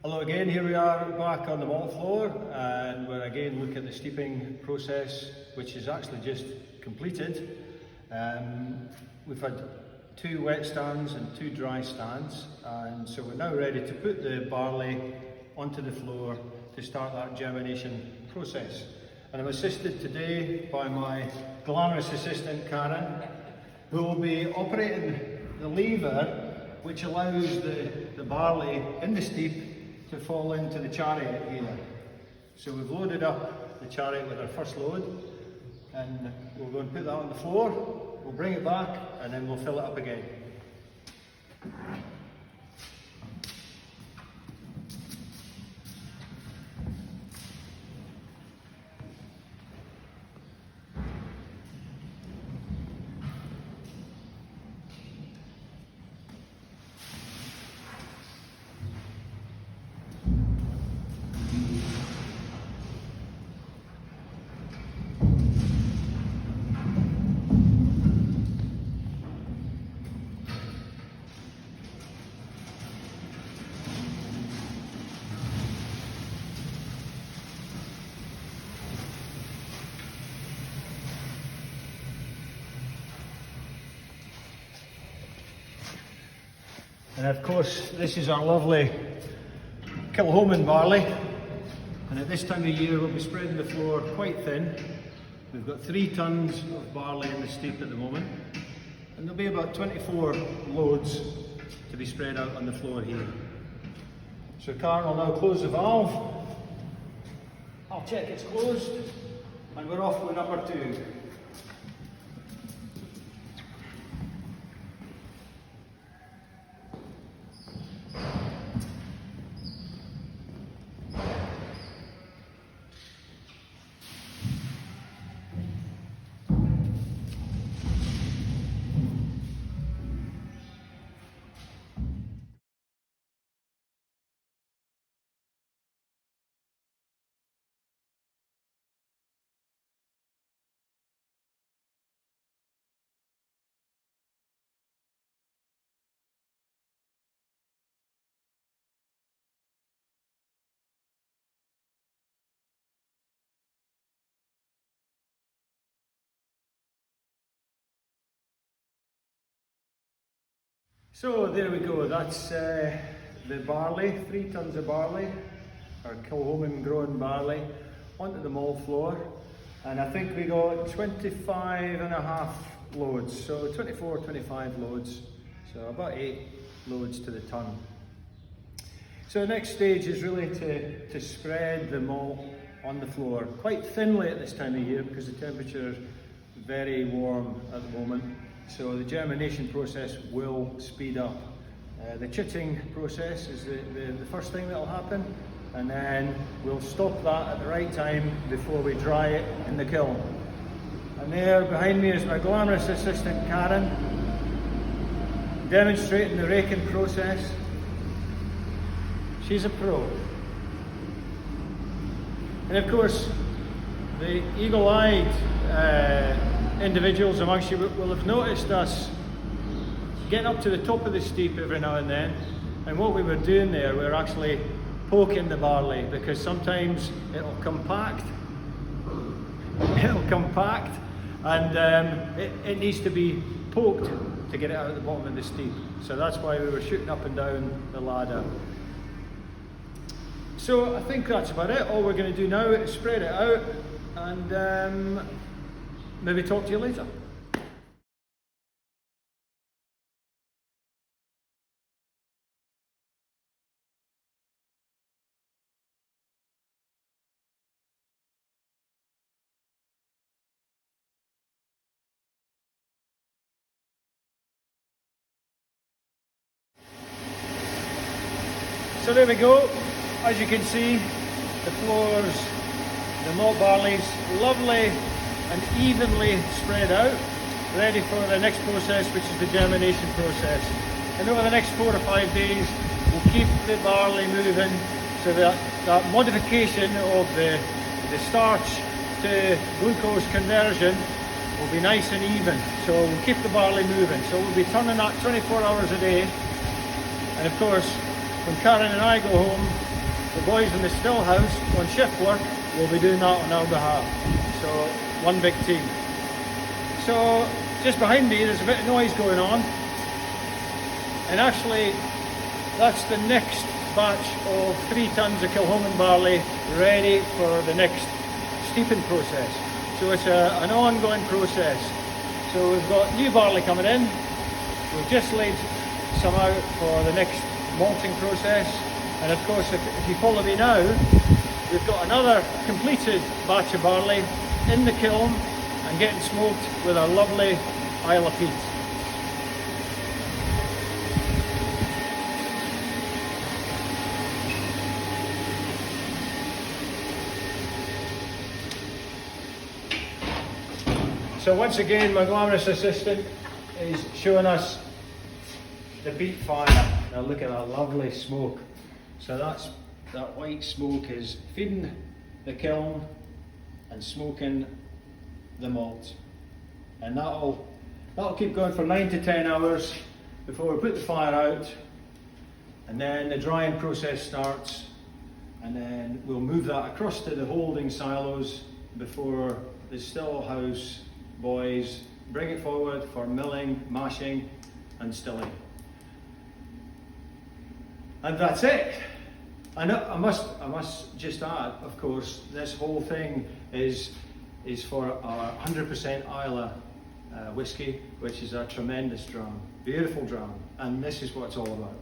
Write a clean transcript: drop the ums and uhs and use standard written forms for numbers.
Hello again, here we are back on the malt floor, and we're again looking at the steeping process, which is actually just completed. We've had 2 wet stands and 2 dry stands, and so we're now ready to put the barley onto the floor to start that germination process. And I'm assisted today by my glamorous assistant Karen, who will be operating the lever which allows the barley in the steep to fall into the chariot here. So we've loaded up the chariot with our first load, and we'll go and put that on the floor, we'll bring it back, and then we'll fill it up again. And of course, this is our lovely Kilning barley, and at this time of year we'll be spreading the floor quite thin. We've got 3 tons of barley in the steep at the moment, and there'll be about 24 loads to be spread out on the floor here. So Karen will now close the valve. I'll check it's closed, and we're off with number 2. So there we go, that's the barley, 3 tons of barley, our Kilning grown barley, onto the malt floor. And I think we got 25.5 loads, so 24, 25 loads, so about 8 loads to the ton. So the next stage is really to spread the malt on the floor, quite thinly at this time of year because the temperature is very warm at the moment. So the germination process will speed up. The chitting process is the first thing that will happen, and then we'll stop that at the right time before we dry it in the kiln. And there behind me is my glamorous assistant Karen, demonstrating the raking process. She's a pro. And of course, the eagle-eyed individuals amongst you will have noticed us getting up to the top of the steep every now and then, and what we were doing there, we were actually poking the barley, because sometimes it'll compact and it needs to be poked to get it out at the bottom of the steep. So that's why we were shooting up and down the ladder. So I think that's about it. All we're going to do now is spread it out and maybe talk to you later. So there we go. As you can see, the floors, the malt barley's lovely and evenly spread out, ready for the next process, which is the germination process. And over the next 4 or 5 days, we'll keep the barley moving so that modification of the starch to glucose conversion will be nice and even. So we'll keep the barley moving. So we'll be turning that 24 hours a day. And of course, when Karen and I go home, the boys in the still house on shift work will be doing that on our behalf. So one big team. So just behind me there's a bit of noise going on, and actually that's the next batch of 3 tons of Kilhoman barley ready for the next steeping process. So it's an ongoing process. So we've got new barley coming in, we've just laid some out for the next malting process, and of course if you follow me now, we've got another completed batch of barley in the kiln and getting smoked with our lovely Isle of Peat. So once again, my glamorous assistant is showing us the peat fire. Now look at that lovely smoke. So that white smoke is feeding the kiln and smoking the malt. And that'll keep going for 9 to 10 hours before we put the fire out. And then the drying process starts. And then we'll move that across to the holding silos before the still house boys bring it forward for milling, mashing and stilling. And that's it. And I must just add, of course, this whole thing is for our 100% Islay whiskey, which is a tremendous dram, beautiful dram, and this is what it's all about.